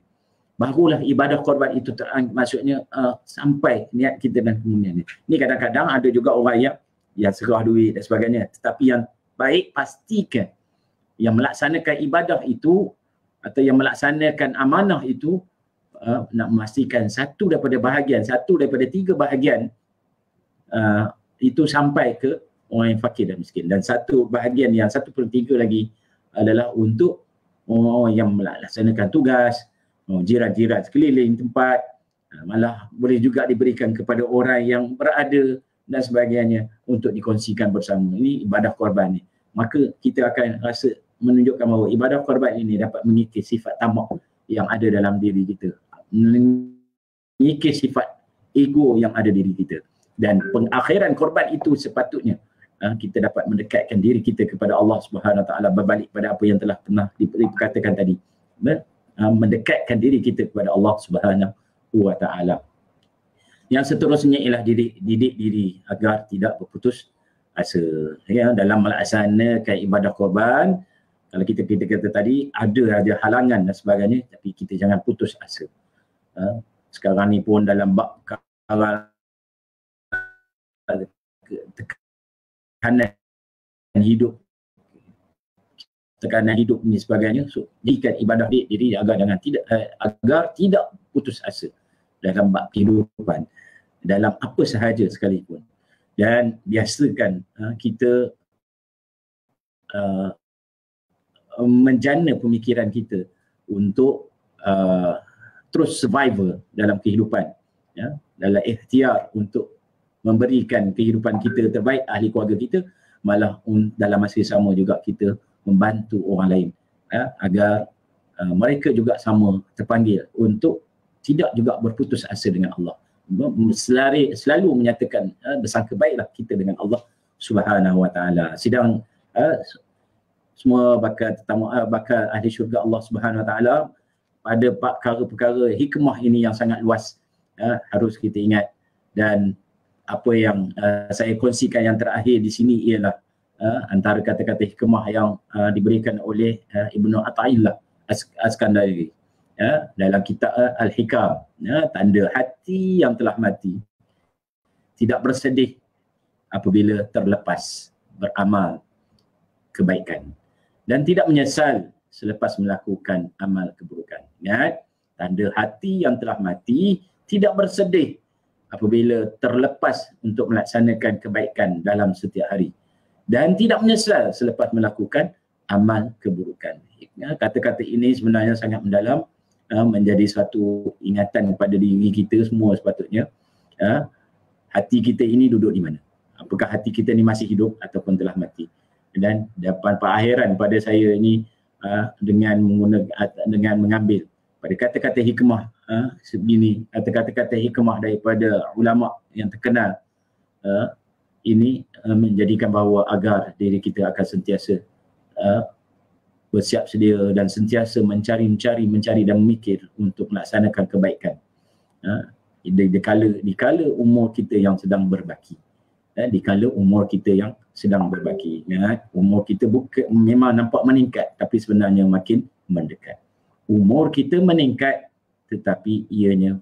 Barulah ibadah korban itu maksudnya sampai niat kita dan kemudian ni. Ni kadang-kadang ada juga orang yang serah duit dan sebagainya. Tetapi yang baik pastikan yang melaksanakan ibadah itu atau yang melaksanakan amanah itu nak memastikan satu daripada 3 bahagian itu sampai ke orang yang fakir dan miskin. Dan satu bahagian yang 1/3 lagi adalah untuk orang yang melaksanakan tugas, jiran-jiran sekeliling tempat, malah boleh juga diberikan kepada orang yang berada dan sebagainya untuk dikongsikan bersama. Ini ibadah korban ni. Maka kita akan rasa menunjukkan bahawa ibadah korban ini dapat mengikis sifat tamak yang ada dalam diri kita, mengikis sifat ego yang ada diri kita. Dan pengakhiran korban itu sepatutnya kita dapat mendekatkan diri kita kepada Allah Subhanahu Wa Taala, berbalik pada apa yang telah pernah dikatakan tadi, mendekatkan diri kita kepada Allah Subhanahu Wa Taala. Yang seterusnya ialah didik diri agar tidak berputus asa dalam melaksanakan ibadah korban. Kalau kita kata tadi ada halangan dan sebagainya, tapi kita jangan putus asa. Sekarang ni pun dalam bab tekanan hidup ni sebagainya, so jadikan ibadah diri agar tidak putus asa dalam bab kehidupan, dalam apa sahaja sekalipun. Dan biasakan kita menjana pemikiran kita untuk terus survival dalam kehidupan, dalam ikhtiar untuk memberikan kehidupan kita terbaik ahli keluarga kita, malah dalam masa sama juga kita membantu orang lain agar mereka juga sama terpanggil untuk tidak juga berputus asa dengan Allah. Selalu menyatakan bersangka baiklah kita dengan Allah Subhanahu Wa Taala. Sidang semua bakal ahli syurga Allah Subhanahu Wa Taala pada perkara-perkara hikmah ini yang sangat luas, harus kita ingat. Dan apa yang saya kongsikan yang terakhir di sini ialah antara kata-kata hikmah yang diberikan oleh Ibnu Athaillah As-Skandari dalam kitab Al-Hikam. Tanda hati yang telah mati tidak bersedih apabila terlepas beramal kebaikan, dan tidak menyesal selepas melakukan amal keburukan. Ingat, tanda hati yang telah mati tidak bersedih apabila terlepas untuk melaksanakan kebaikan dalam setiap hari, dan tidak menyesal selepas melakukan amal keburukan. Kata-kata ini sebenarnya sangat mendalam, menjadi satu ingatan kepada diri kita semua sepatutnya. Hati kita ini duduk di mana? Apakah hati kita ni masih hidup ataupun telah mati? Dan dapat perakhiran pada saya ini dengan mengambil pada kata-kata hikmah sebegini, kata-kata hikmah daripada ulama yang terkenal, ini menjadikan bahawa agar diri kita akan sentiasa bersiap sedia dan sentiasa mencari dan memikir untuk melaksanakan kebaikan di kala umur kita yang sedang berbaki. Di kala umur kita yang sedang berbaki, umur kita memang nampak meningkat tapi sebenarnya makin mendekat. Umur kita meningkat tetapi ianya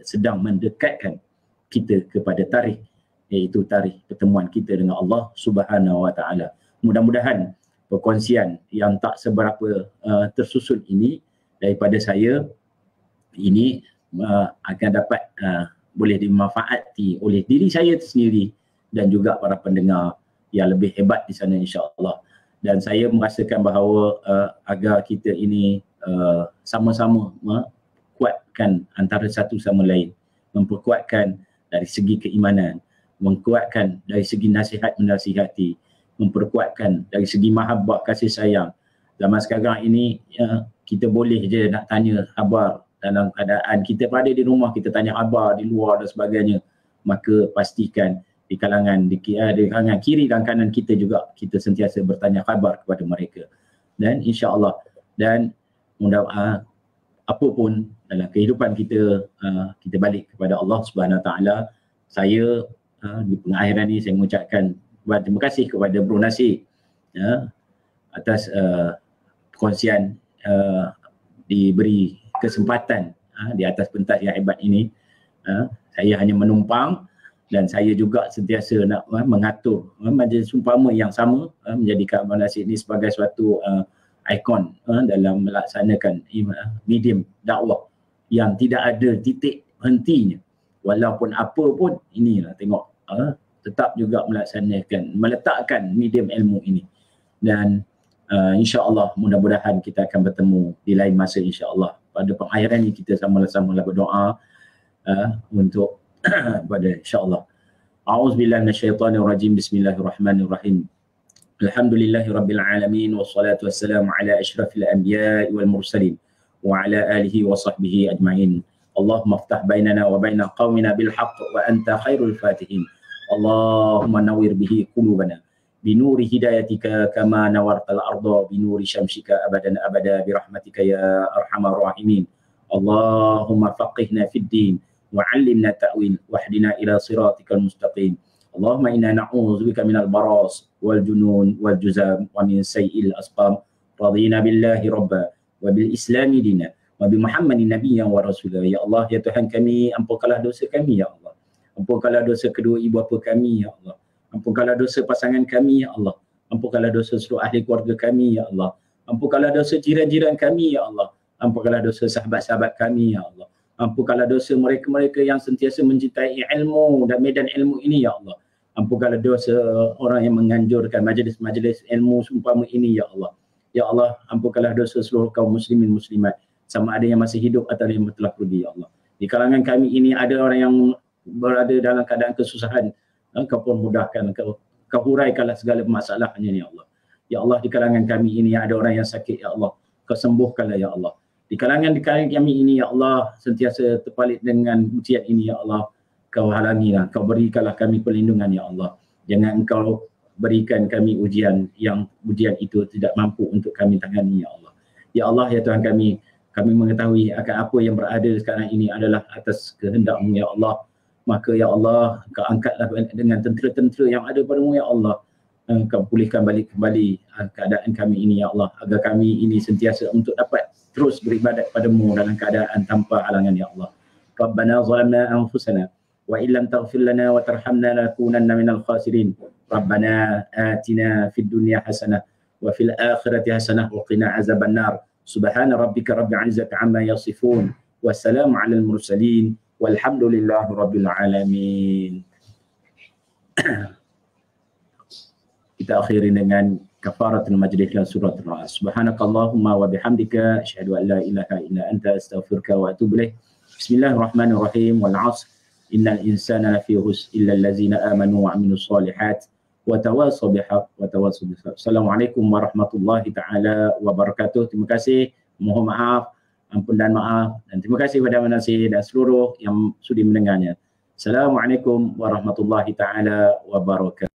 sedang mendekatkan kita kepada tarikh, iaitu tarikh pertemuan kita dengan Allah Subhanahu Wa Taala. Mudah-mudahan perkongsian yang tak seberapa tersusun ini daripada saya ini akan dapat boleh dimanfaati oleh diri saya sendiri dan juga para pendengar yang lebih hebat di sana, insya-Allah. Dan saya merasakan bahawa agar kita ini sama-sama kuatkan antara satu sama lain, memperkuatkan dari segi keimanan, memperkuatkan dari segi nasihat menasihati, memperkuatkan dari segi mahabbah kasih sayang. Zaman sekarang ini kita boleh je nak tanya khabar dalam keadaan kita berada di rumah, kita tanya khabar di luar dan sebagainya, maka pastikan di kalangan kiri dan kanan kita juga kita sentiasa bertanya khabar kepada mereka. Dan insya-Allah, dan mudah apa pun dalam kehidupan kita, kita balik kepada Allah Subhanahu Wa Taala. Saya di pengakhiran ini saya mengucapkan terima kasih kepada Bro Nasir atas perkongsian, diberi kesempatan di atas pentas yang hebat ini. Saya hanya menumpang dan saya juga sentiasa nak mengatur majlis umpama yang sama, menjadikan Abang Nasir ini sebagai suatu ikon dalam melaksanakan medium dakwah yang tidak ada titik hentinya. Walaupun apa pun, inilah tengok tetap juga meletakkan medium ilmu ini. Dan insya-Allah mudah-mudahan kita akan bertemu di lain masa, insya-Allah. Pada pengakhiran ini kita sama-sama berdoa untuk pada insya-Allah. A'udzubillahi minasyaitonirrajim. Bismillahirrahmanirrahim. Alhamdulillahirabbil alamin wassalatu wassalamu ala asyrafil anbiya'i wal mursalin wa ala alihi wa sahbihi ajma'in. Allahumma iftah bainana wa baina qaumina bil haqq wa anta khairul fatihin. Allahumma nawwir bihi qulubana binuri hidayatika kama nawartal arda binuri syamsika abadan abada birahmatika ya arhamar rahimin. Allahumma faqihna fid din wa'allimna ta'wil wahdina ila siratikal mustaqim. Allahumma inna na'udzubika minal baras wal junun wal juzam wa min sayyi'il asqam. Radina billahi rabba wa bil islami dina wa bi Muhammadin nabiyyan wa rasulah. Ya Allah, ya Tuhan kami, ampunkanlah dosa kami ya Allah. Ampunkanlah dosa kedua ibu bapa kami ya Allah. Ampunkanlah dosa pasangan kami ya Allah. Ampunkanlah dosa seluruh ahli keluarga kami ya Allah. Ampunkanlah dosa jiran-jiran kami ya Allah. Ampunkanlah dosa sahabat-sahabat kami ya Allah. Ampunkanlah dosa mereka-mereka yang sentiasa mencintai ilmu dan medan ilmu ini ya Allah. Ampunkanlah dosa orang yang menganjurkan majlis-majlis ilmu seumpama ini ya Allah. Ya Allah, ampunkanlah dosa seluruh kaum muslimin muslimat, sama ada yang masih hidup atau yang telah pergi ya Allah. Di kalangan kami ini ada orang yang berada dalam keadaan kesusahan, Kau pun mudahkan, kau huraikanlah segala masalahnya ya Allah. Ya Allah, di kalangan kami ini ada orang yang sakit ya Allah, Kau sembuhkanlah ya Allah. Di kalangan kami ini ya Allah, sentiasa terpalit dengan ujian ini ya Allah, Kau halangilah, Kau berikanlah kami perlindungan ya Allah. Jangan Engkau berikan kami ujian yang ujian itu tidak mampu untuk kami tangani ya Allah. Ya Allah, ya Tuhan kami mengetahui akan apa yang berada sekarang ini adalah atas kehendak-Mu ya Allah. Maka ya Allah, Kau angkatlah dengan tentera-tentera yang ada padamu ya Allah. Kau pulihkan balik kembali keadaan kami ini ya Allah, agar kami ini sentiasa untuk dapat terus beribadat padamu dalam keadaan tanpa halangan ya Allah. Rabbana zalamna anfusana wa illam taghfir lana wa tarhamna lanakunanna minal khasirin. Rabbana atina fid dunya hasanah wa fil akhirati hasanah wa qina azabannar. Subhana rabbika rabbil izzati amma yasifun. Wassalamu alal mursalin. Walhamdulillahi rabbil alamin. Kita akhiri dengan kafaratul majlis dan surat Ar-Ra'd. Subhanakallahumma wa bihamdika asyhadu an la ilaha illa anta astaghfiruka wa atubu ilaik. Bismillahirrahmanirrahim. Wal 'ashr. Innal insana lafi khusr illa allazina amanu wa 'amilus solihat wa tawassaw bihaq wa tawassaw bis sabr. Assalamualaikum warahmatullahi taala wabarakatuh. Terima kasih. Mohon maaf ampun dan maaf, dan terima kasih kepada Manasih dan seluruh yang sudi mendengarnya. Assalamualaikum warahmatullahi taala wabarakatuh.